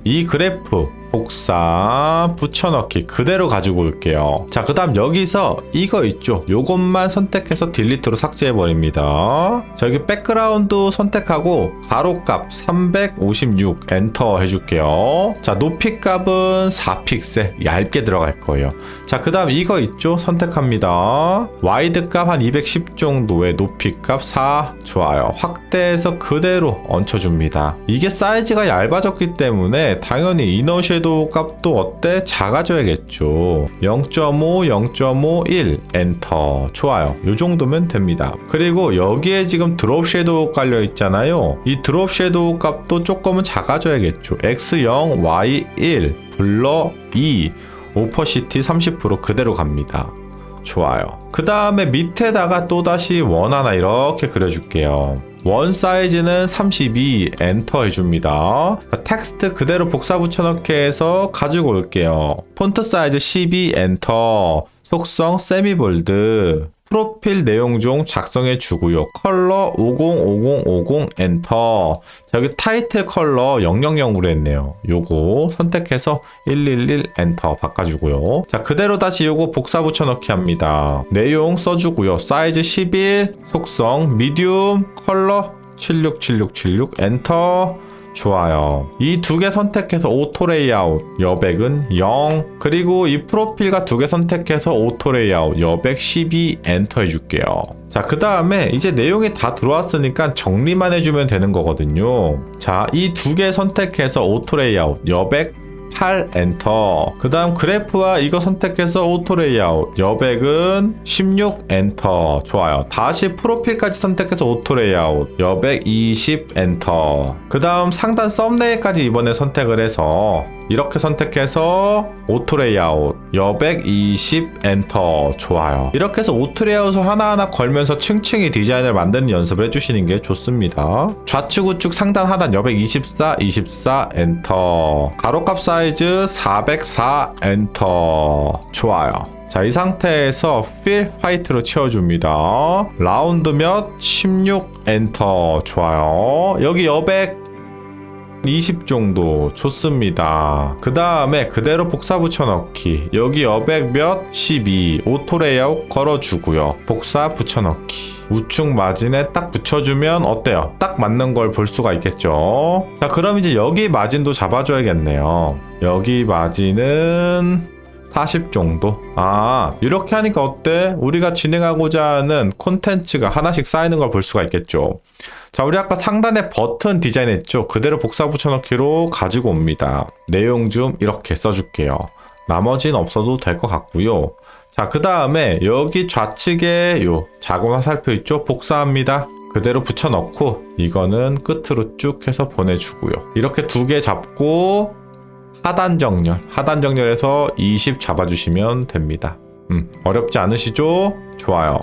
이 그래프 복사 붙여넣기 그대로 가지고 올게요. 자, 그 다음 여기서 이거 있죠? 요것만 선택해서 딜리트로 삭제해버립니다. 자, 여기 백그라운드 선택하고 가로값 356 엔터 해줄게요. 자, 높이값은 4픽셀 얇게 들어갈 거예요. 자, 그 다음 이거 있죠? 선택합니다. 와이드값 한 210 정도의 높이값 4. 좋아요. 확대해서 그대로 얹혀줍니다. 이게 사이즈가 얇아졌기 때문에 당연히 이너 섀도우 값도 어때? 작아져야겠죠. 0.5, 0.5, 1 엔터. 좋아요. 요 정도면 됩니다. 그리고 여기에 지금 드롭 섀도우 깔려 있잖아요. 이 드롭 섀도우 값도 조금은 작아져야겠죠. X0, Y1, 블러 2, 오퍼시티 30% 그대로 갑니다. 좋아요. 그 다음에 밑에다가 또다시 원 하나 이렇게 그려줄게요. 원 사이즈는 32 엔터 해줍니다. 텍스트 그대로 복사 붙여넣기 해서 가지고 올게요. 폰트 사이즈 12 엔터, 속성 세미볼드, 프로필 내용종 작성해 주고요. 컬러 505050 엔터. 자, 여기 타이틀 컬러 000으로 했네요. 요거 선택해서 111 엔터 바꿔주고요. 자, 그대로 다시 요거 복사 붙여넣기 합니다. 내용 써주고요. 사이즈 11, 속성 미디움, 컬러 767676 엔터. 좋아요. 이 두 개 선택해서 오토 레이아웃 여백은 0, 그리고 이 프로필과 두 개 선택해서 오토 레이아웃 여백 12 엔터 해줄게요. 자, 그 다음에 이제 내용이 다 들어왔으니까 정리만 해주면 되는 거거든요. 자, 이 두 개 선택해서 오토 레이아웃 여백 8 엔터. 그 다음 그래프와 이거 선택해서 오토 레이아웃 여백은 16 엔터. 좋아요. 다시 프로필까지 선택해서 오토 레이아웃 여백 20 엔터. 그 다음 상단 썸네일까지 이번에 선택을 해서 이렇게 선택해서 오토 레이아웃 여백 20 엔터. 좋아요. 이렇게 해서 오토 레이아웃을 하나하나 걸면서 층층이 디자인을 만드는 연습을 해주시는 게 좋습니다. 좌측 우측 상단 하단 여백 24 24 엔터. 가로값 사이즈 404 엔터. 좋아요. 자, 이 상태에서 필 화이트로 채워줍니다. 라운드 몇 16 엔터. 좋아요. 여기 여백 20 정도. 좋습니다. 그 다음에 그대로 복사 붙여넣기. 여기 여백 몇 12 오토 레이아웃 걸어주고요. 복사 붙여넣기. 우측 마진에 딱 붙여주면 어때요? 딱 맞는 걸 볼 수가 있겠죠. 자, 그럼 이제 여기 마진도 잡아줘야겠네요. 여기 마진은 40 정도. 아, 이렇게 하니까 어때? 우리가 진행하고자 하는 콘텐츠가 하나씩 쌓이는 걸 볼 수가 있겠죠. 자, 우리 아까 상단에 버튼 디자인했죠? 그대로 복사 붙여넣기로 가지고 옵니다. 내용 좀 이렇게 써줄게요. 나머지는 없어도 될 것 같고요. 자, 그 다음에 여기 좌측에 요 작은 화살표 있죠? 복사합니다. 그대로 붙여넣고 이거는 끝으로 쭉 해서 보내주고요. 이렇게 두 개 잡고 하단 정렬해서 20 잡아주시면 됩니다. 어렵지 않으시죠? 좋아요.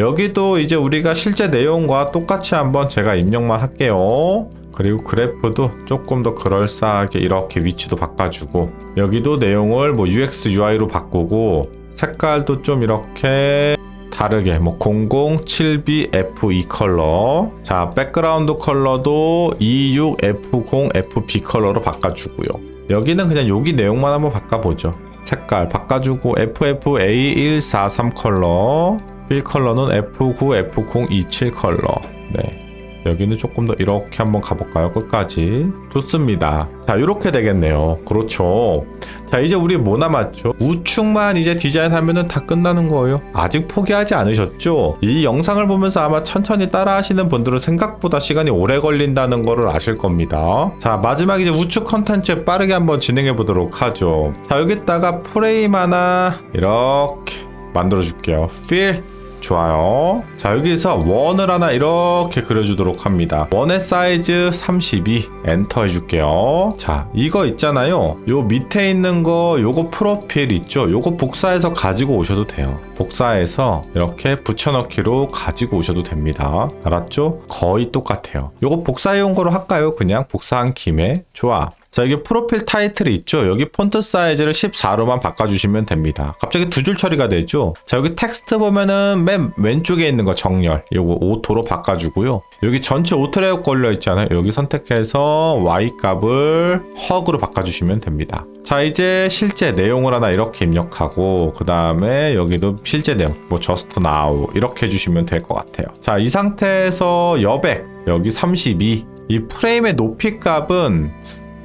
여기도 이제 우리가 실제 내용과 똑같이 한번 제가 입력만 할게요. 그리고 그래프도 조금 더 그럴싸하게 이렇게 위치도 바꿔주고, 여기도 내용을 뭐 UX, UI로 바꾸고, 색깔도 좀 이렇게 다르게 0072F2 컬러. 자, 백그라운드 컬러도 26F0FB 컬러로 바꿔주고요. 여기는 그냥 여기 내용만 한번 바꿔보죠. 색깔 바꿔주고 FFA143 컬러, 필 컬러는 F9F027 컬러. 네. 여기는 조금 더 이렇게 한번 가볼까요? 끝까지. 좋습니다. 자, 이렇게 되겠네요. 그렇죠. 자, 이제 우리 뭐 남았죠? 우측만 이제 디자인하면은 다 끝나는 거예요. 아직 포기하지 않으셨죠? 이 영상을 보면서 아마 천천히 따라 하시는 분들은 생각보다 시간이 오래 걸린다는 거를 아실 겁니다. 자, 마지막 이제 우측 컨텐츠 빠르게 한번 진행해 보도록 하죠. 자, 여기다가 프레임 하나 이렇게 만들어 줄게요. 필. 좋아요. 자, 여기서 원을 하나 이렇게 그려주도록 합니다. 원의 사이즈 32 엔터 해줄게요. 자, 이거 있잖아요. 요 밑에 있는 거 요거 프로필 있죠? 요거 복사해서 가지고 오셔도 돼요. 복사해서 이렇게 붙여넣기로 가지고 오셔도 됩니다. 알았죠? 거의 똑같아요. 요거 복사해온 거로 할까요? 그냥 복사한 김에. 좋아. 자, 여기 프로필 타이틀이 있죠? 여기 폰트 사이즈를 14로만 바꿔주시면 됩니다. 갑자기 두 줄 처리가 되죠? 자, 여기 텍스트 보면은 맨 왼쪽에 있는 거 정렬. 요거 오토로 바꿔주고요. 여기 전체 오토 레이아웃 걸려 있잖아요. 여기 선택해서 Y 값을 헉으로 바꿔주시면 됩니다. 자, 이제 실제 내용을 하나 이렇게 입력하고 그 다음에 여기도 실제 내용 뭐 just now 이렇게 해주시면 될 것 같아요. 자, 이 상태에서 여백 여기 32 이 프레임의 높이 값은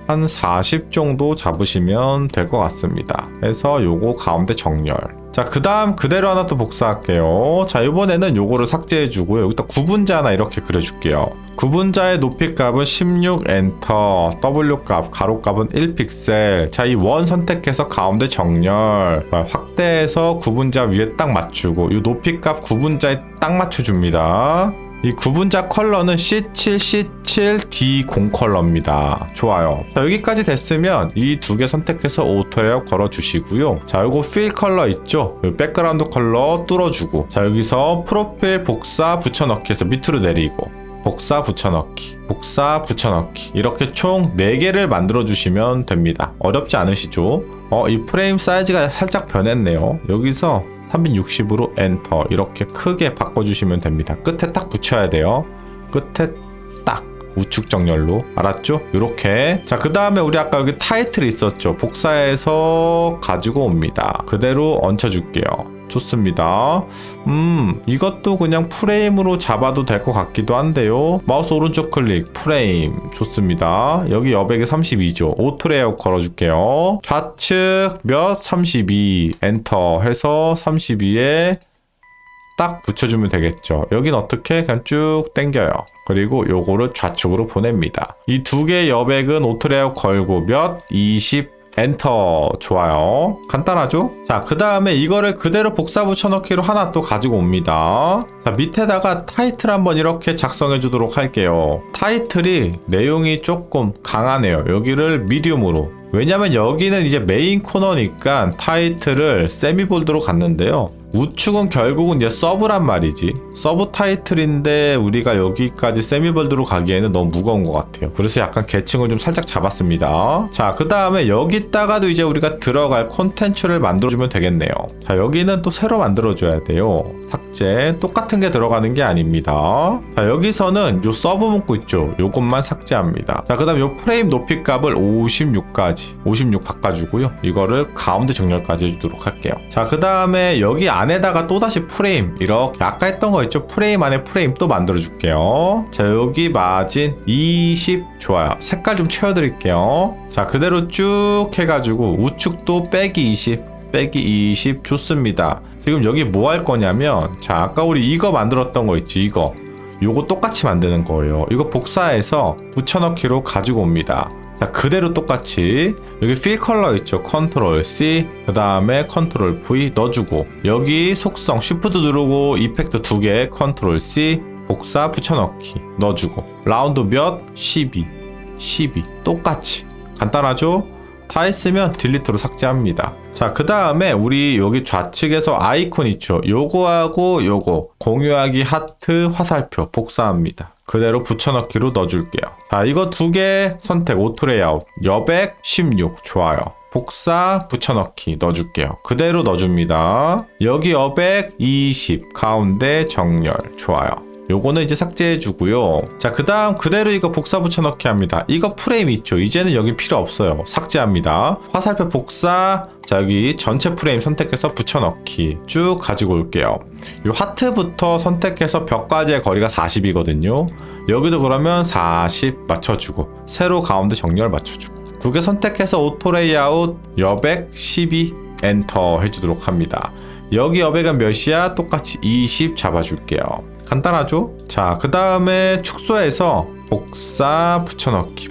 한 40 정도 잡으시면 될 것 같습니다. 해서 요거 가운데 정렬. 자, 그 다음 그대로 하나 또 복사할게요. 자, 이번에는 요거를 삭제해주고요. 여기다 구분자 하나 이렇게 그려줄게요. 구분자의 높이 값은 16 엔터, W 값, 가로 값은 1픽셀. 자, 이 원 선택해서 가운데 정렬. 확대해서 구분자 위에 딱 맞추고 이 높이 값 구분자에 딱 맞춰줍니다. 이 구분자 컬러는 C7, C7, D0 컬러입니다. 좋아요. 자, 여기까지 됐으면 이 두 개 선택해서 오토 레이아웃 걸어주시고요. 자, 요거 필 컬러 있죠? 요 백그라운드 컬러 뚫어주고 자, 여기서 프로필 복사 붙여넣기 해서 밑으로 내리고 복사 붙여넣기 복사 붙여넣기 이렇게 총 4개를 만들어 주시면 됩니다. 어렵지 않으시죠? 이 프레임 사이즈가 살짝 변했네요. 여기서 360으로 엔터 이렇게 크게 바꿔주시면 됩니다. 끝에 딱 붙여야 돼요. 끝에 딱 우측 정렬로. 알았죠? 이렇게. 자, 그 다음에 우리 아까 여기 타이틀 있었죠? 복사해서 가지고 옵니다. 그대로 얹혀줄게요. 좋습니다. 이것도 그냥 프레임으로 잡아도 될 것 같기도 한데요. 마우스 오른쪽 클릭, 프레임. 좋습니다. 여기 여백이 32죠. 오토 레이아웃 걸어줄게요. 좌측 몇? 32. 엔터 해서 32에 딱 붙여주면 되겠죠. 여긴 어떻게? 그냥 쭉 당겨요. 그리고 요거를 좌측으로 보냅니다. 이 두 개의 여백은 오토 레이아웃 걸고 몇? 20. 엔터. 좋아요. 간단하죠? 자, 그 다음에 이거를 그대로 복사 붙여넣기로 하나 또 가지고 옵니다. 자, 밑에다가 타이틀 한번 이렇게 작성해 주도록 할게요. 타이틀이 내용이 조금 강하네요. 여기를 미디움으로. 왜냐면 여기는 이제 메인 코너니까 타이틀을 세미볼드로 갔는데요. 우측은 결국은 이제 서브란 말이지. 서브 타이틀인데 우리가 여기까지 세미볼드로 가기에는 너무 무거운 것 같아요. 그래서 약간 계층을 좀 살짝 잡았습니다. 자, 그 다음에 여기다가도 이제 우리가 들어갈 콘텐츠를 만들어주면 되겠네요. 자, 여기는 또 새로 만들어줘야 돼요. 삭제. 똑같은 게 들어가는 게 아닙니다. 자, 여기서는 요 서브 문구 있죠? 요것만 삭제합니다. 자, 그 다음 요 프레임 높이 값을 56까지 56 바꿔주고요. 이거를 가운데 정렬까지 해주도록 할게요. 자, 그 다음에 여기 안에다가 또다시 프레임 이렇게 아까 했던 거 있죠? 프레임 안에 프레임 또 만들어 줄게요. 자, 여기 마진 20. 좋아요. 색깔 좀 채워드릴게요. 자, 그대로 쭉 해가지고 우측도 빼기 20 빼기 20. 좋습니다. 지금 여기 뭐 할 거냐면 자, 아까 우리 이거 만들었던 거 있죠? 이거 요거 똑같이 만드는 거예요. 이거 복사해서 붙여넣기로 가지고 옵니다. 자, 그대로 똑같이 여기 필 컬러 있죠? 컨트롤 C 그 다음에 컨트롤 V 넣어주고 여기 속성 쉬프트 누르고 이펙트 2개 컨트롤 C 복사 붙여넣기 넣어주고 라운드 몇? 12 똑같이. 간단하죠? 다 했으면 딜리트로 삭제합니다. 자, 그 다음에 우리 여기 좌측에서 아이콘 있죠? 요거하고 요거 공유하기 하트 화살표 복사합니다. 그대로 붙여넣기로 넣어줄게요. 자, 이거 두 개 선택 오토 레이아웃 여백 16. 좋아요. 복사 붙여넣기 넣어줄게요. 그대로 넣어줍니다. 여기 여백 20 가운데 정렬. 좋아요. 요거는 이제 삭제해주고요. 자, 그 다음 그대로 이거 복사 붙여넣기 합니다. 이거 프레임 있죠? 이제는 여기 필요 없어요. 삭제합니다. 화살표 복사. 자, 여기 전체 프레임 선택해서 붙여넣기 쭉 가지고 올게요. 요 하트부터 선택해서 벽까지의 거리가 40이거든요. 여기도 그러면 40 맞춰주고 세로 가운데 정렬 맞춰주고 두 개 선택해서 오토 레이아웃 여백 12 엔터 해주도록 합니다. 여기 여백은 몇이야? 똑같이 20 잡아줄게요. 간단하죠? 자, 그 다음에 축소해서 복사 붙여넣기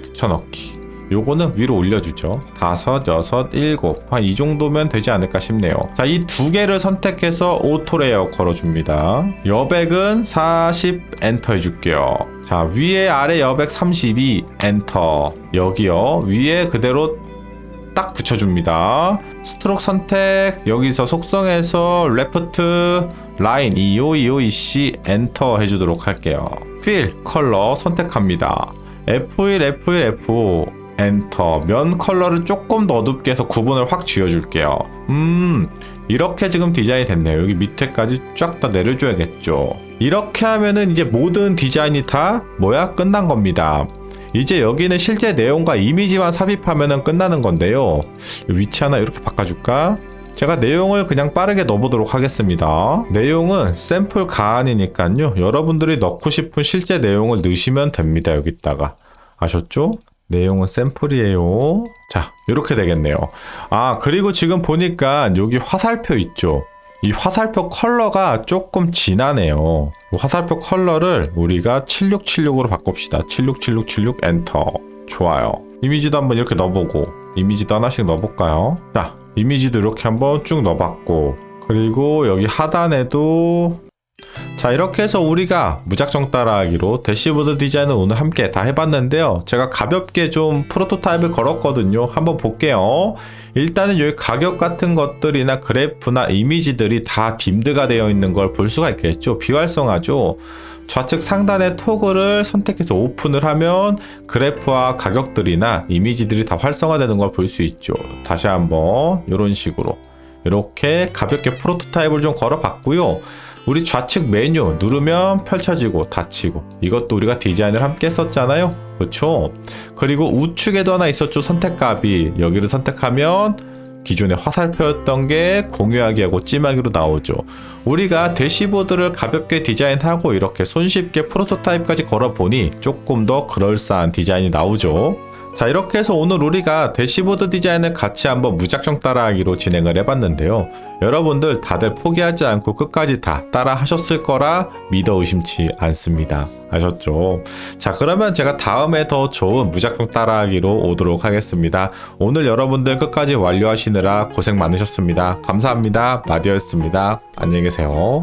요거는 위로 올려주죠. 5, 6, 7 한 이 정도면 되지 않을까 싶네요. 자, 이 두 개를 선택해서 오토 레이아웃 걸어줍니다. 여백은 40 엔터 해줄게요. 자, 위에 아래 여백 32 엔터. 여기요 위에 그대로 딱 붙여줍니다. 스트로크 선택 여기서 속성에서 레프트 라인 2525EC 엔터 해주도록 할게요. 필 컬러 선택합니다. F1 F1 F5 엔터. 면 컬러를 조금 더 어둡게 해서 구분을 확 지어줄게요. 이렇게 지금 디자인이 됐네요. 여기 밑에까지 쫙 다 내려줘야겠죠. 이렇게 하면은 이제 모든 디자인이 다 끝난 겁니다. 이제 여기는 실제 내용과 이미지만 삽입하면 끝나는 건데요. 위치 하나 이렇게 바꿔줄까? 제가 내용을 그냥 빠르게 넣어보도록 하겠습니다. 내용은 샘플 가안이니까요. 여러분들이 넣고 싶은 실제 내용을 넣으시면 됩니다. 여기다가. 아셨죠? 내용은 샘플이에요. 자, 이렇게 되겠네요. 아, 그리고 지금 보니까 여기 화살표 있죠? 이 화살표 컬러가 조금 진하네요. 화살표 컬러를 우리가 7676으로 바꿉시다. 767676 엔터. 좋아요. 이미지도 한번 이렇게 넣어보고 이미지도 하나씩 넣어볼까요? 자, 이미지도 이렇게 한번 쭉 넣어봤고 그리고 여기 하단에도 자, 이렇게 해서 우리가 무작정 따라하기로 대시보드 디자인을 오늘 함께 다 해봤는데요. 제가 가볍게 좀 프로토타입을 걸었거든요. 한번 볼게요. 일단은 여기 가격 같은 것들이나 그래프나 이미지들이 다 딤드가 되어 있는 걸 볼 수가 있겠죠. 비활성화죠. 좌측 상단의 토글을 선택해서 오픈을 하면 그래프와 가격들이나 이미지들이 다 활성화되는 걸 볼 수 있죠. 다시 한번 이런 식으로 이렇게 가볍게 프로토타입을 좀 걸어봤고요. 우리 좌측 메뉴 누르면 펼쳐지고 닫히고 이것도 우리가 디자인을 함께 했었잖아요. 그렇죠? 그리고 우측에도 하나 있었죠. 선택값이. 여기를 선택하면 기존의 화살표였던 게 공유하기 하고 찜하기로 나오죠. 우리가 대시보드를 가볍게 디자인하고 이렇게 손쉽게 프로토타입까지 걸어보니 조금 더 그럴싸한 디자인이 나오죠. 자, 이렇게 해서 오늘 우리가 대시보드 디자인을 같이 한번 무작정 따라하기로 진행을 해봤는데요. 여러분들 다들 포기하지 않고 끝까지 다 따라 하셨을 거라 믿어 의심치 않습니다. 아셨죠? 자, 그러면 제가 다음에 더 좋은 무작정 따라하기로 오도록 하겠습니다. 오늘 여러분들 끝까지 완료하시느라 고생 많으셨습니다. 감사합니다. 마디오였습니다. 안녕히 계세요.